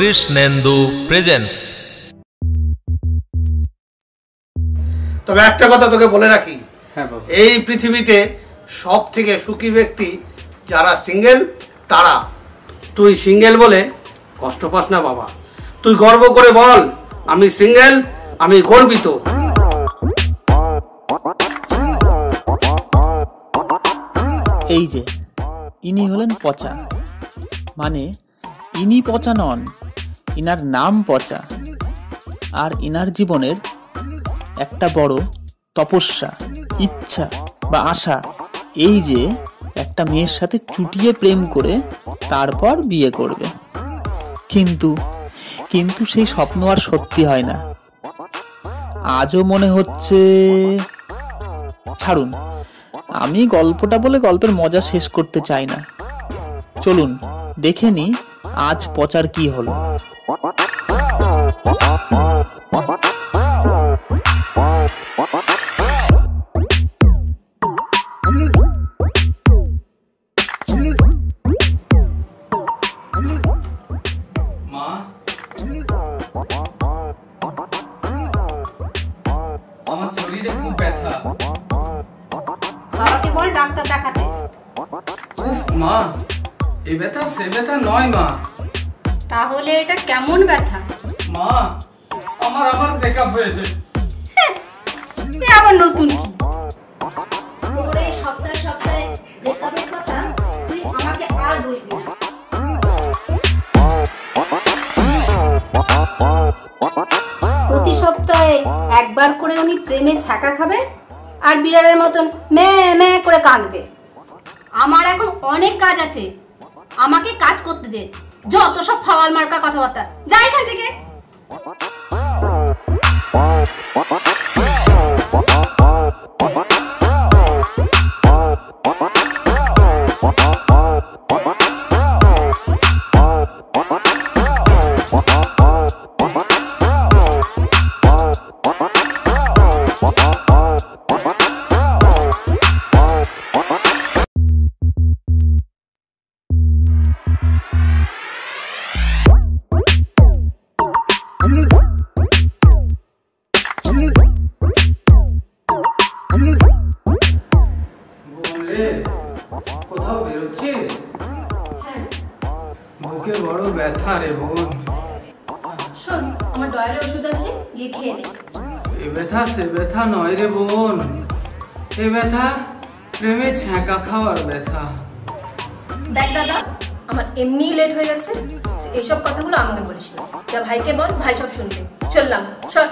Krishnendu presence. তবে একটা কথা তোকে বলে রাখি, এই পৃথিবীতে সব থেকে সুখী ব্যক্তি যারা সিঙ্গেল তারা। তুই সিঙ্গেল বলে কষ্ট পাস না বাবা, তুই গর্ব করে বল আমি সিঙ্গেল, আমি গর্বিত। এই যে ইনি হলেন পচা, মানে ইনি পচা নন, ইনার নাম পচা। আর ইনার জীবনের একটা বড় তপস্যা, ইচ্ছা বা আশা এই যে একটা মেয়ের সাথে চুটিয়ে প্রেম করে তারপর বিয়ে করবে। কিন্তু কিন্তু সেই স্বপ্ন আর সত্যি হয় না। আজও মনে হচ্ছে, ছাড়ুন, আমি গল্পটা বলে গল্পের মজা শেষ করতে চাই না। চলুন দেখে নি আজ পচার কি হলো। মা, আমার শরীরে খুব ব্যথা। বাবাকে বল ডাক্তার দেখাতে। উফ মা, এই ব্যথা সে ব্যথা নয় মা। তাহলে এটা কেমন ব্যথা? মা, আমার ব্রেকআপ হয়েছে। এ আবার নতুন কি? তোর এই সপ্তাহে সপ্তাহে ব্রেকআপের কথা তুই আমাকে আর বলবি না। প্রতি সপ্তাহে একবার করে উনি প্রেমের ছাকা খাবে আর বিড়ালের মতন মে মে করে কাঁদবে। আমার এখন অনেক কাজ আছে, আমাকে কাজ করতে দে। যত সব ফাওয়াল মার্কা কথাবার্তা, যা এখান থেকে। কোথাও বেরোচ্ছিস? বুকে বড় ব্যথা রে বোন। শোন, আমার ডয়ারে ওষুধ আছে, গিয়ে খেয়ে নে। এ ব্যথা সে ব্যথা নয় রে বোন, এ ব্যথা প্রেমে ছ্যাঁকা খাওয়ার ব্যথা। দেখ দাদা, আমার এমনি লেট হয়ে গেছে, এইসব কথাগুলো আমাকে বলিস না। যা ভাইকে বল, ভাই সব শুনবে। চললাম, চল।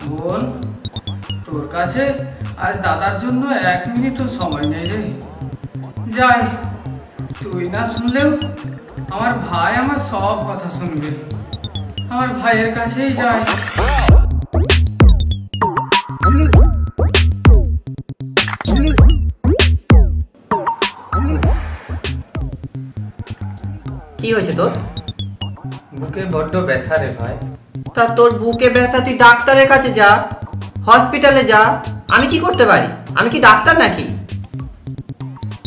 বোন, তোর কাছে আজ দাদার জন্য 1 মিনিটও সময় নেই রে। যাই, তুই না শুনলেও আমার ভাই আমার সব কথা শুনবে। আমার ভাইয়ের কাছেই যাই। কি হয়েছে তোর? বুকে বড্ড ব্যথা রে ভাই। তা তোর বুকে ব্যথা, তুই ডাক্তারের কাছে যা, হসপিটালে যা। আমি কি করতে পারি? আমি কি ডাক্তার নাকি?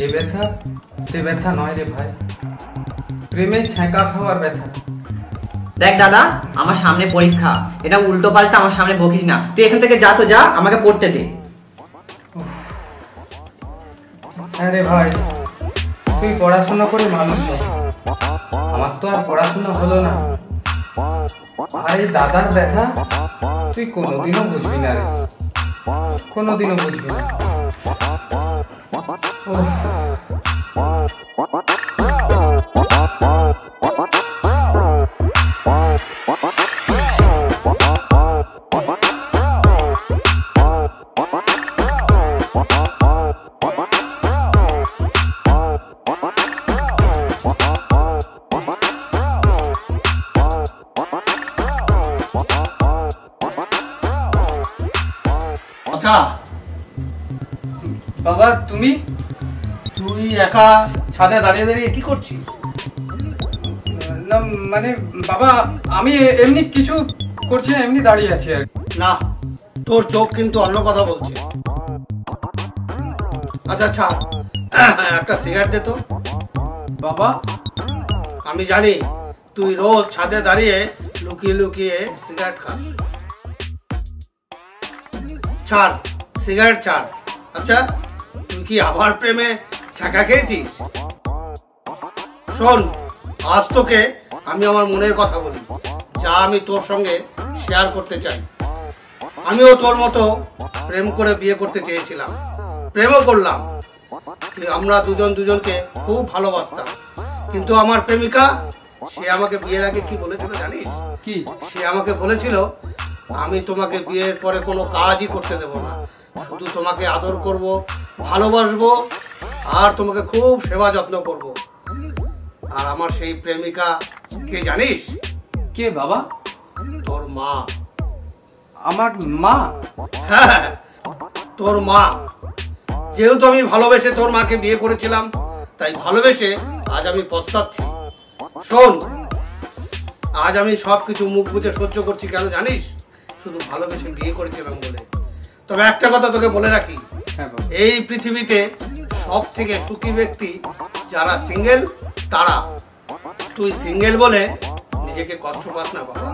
এ ব্যথা সে ব্যথা নয় রে ভাই, প্রেমে ছ্যাঁকা খাওয়ার ব্যথা। দেখ দাদা, আমার সামনে পরীক্ষা, এটা উল্টো পাল্টা আমার সামনে বকিস না। তুই এখান থেকে যা তো যা, আমাকে পড়তে দে। হ্যাঁ রে ভাই, তুই পড়াশোনা করে মানুষ হ। আমার তো আর পড়াশোনা হলো না। আর এই দাদার ব্যথা তুই কোনোদিনও বুঝবি না রে, কোনোদিনও বুঝবি না। বাবা, তুমি তুই একা ছাদে দাঁড়িয়ে দাঁড়িয়ে কি করছিস? না মানে বাবা, আমি এমনি কিছু করছি না, এমনি দাঁড়িয়ে আছি আর। না, তোর চোখ কিন্তু অন্য কথা বলছে। আচ্ছা ছাড়, একটা সিগারেট দে তো। বাবা, আমি জানি তুই রোজ ছাদে দাঁড়িয়ে লুকিয়ে লুকিয়ে সিগারেট খাস। ছাড় সিগারেট ছাড়। আচ্ছা তুই কি আমার প্রেমে ছাকা খেয়েছিস? শোন, আজ তোকে আমি আমার মনের কথা বলি, যা আমি তোর সঙ্গে শেয়ার করতে চাই। আমিও তোর মতো প্রেম করে বিয়ে করতে চেয়েছিলাম, প্রেমও করলাম। আমরা দুজন দুজনকে খুব ভালোবাসতাম, কিন্তু আমার প্রেমিকা সে আমাকে বিয়ের আগে কি বলেছিল জানিস? কি? সে আমাকে বলেছিল, আমি তোমাকে বিয়ের পরে কোনো কাজই করতে দেব না, শুধু তোমাকে আদর করব, ভালোবাসবো, আর তোমাকে খুব সেবা যত্ন করব। আর আমার সেই প্রেমিকা কে জানিস? কে বাবা? তোর মা। আমার মা? হ্যাঁ, তোর মা। যেহেতু আমি ভালোবেসে তোর মাকে বিয়ে করেছিলাম, তাই ভালোবেসে আজ আমি পস্তাচ্ছি। শোন, আজ আমি সবকিছু মুখ বুঝে সহ্য করছি, কেন জানিস? শুধু ভালোবেসে বিয়ে করেছিলাম বলে। তবে একটা কথা তোকে বলে রাখি, এই পৃথিবীতে সব থেকে সুখী ব্যক্তি যারা সিঙ্গেল তারা। তুই সিঙ্গেল বলে নিজেকে কষ্ট পাস না বাবা।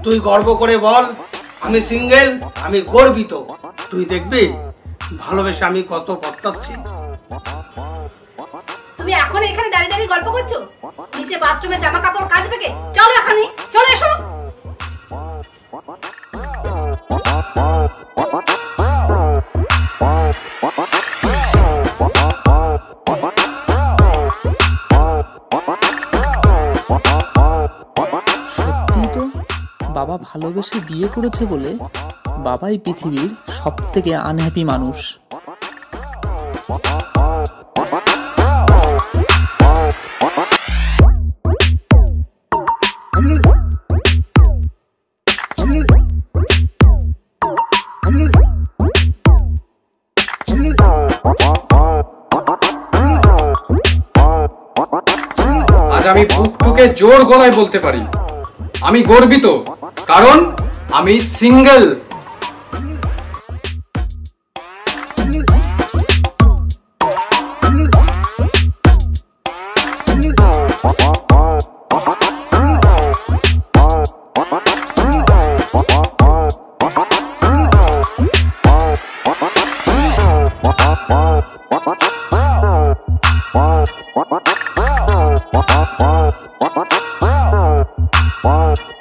তুই গর্ব করে বল, আমি সিঙ্গেল, আমি গর্বিত। তুই দেখবি ভালোবেসে আমি কত পস্তাচ্ছি। তুমি এখন এখানে দাঁড়িয়ে দাঁড়িয়ে গল্প করছো? নিচে বাথরুমে জামা কাপড় কাচবে কে? চলো এখানে, চলো এসো। সত্যিই তো, বাবা ভালোবেসে বিয়ে করেছে বলে বাবাই পৃথিবীর সব থেকে আনহ্যাপি মানুষ। আজ আমি বুক ঠুকে জোর গলায় বলতে পারি, আমি গর্বিত, কারণ আমি সিঙ্গেল। What?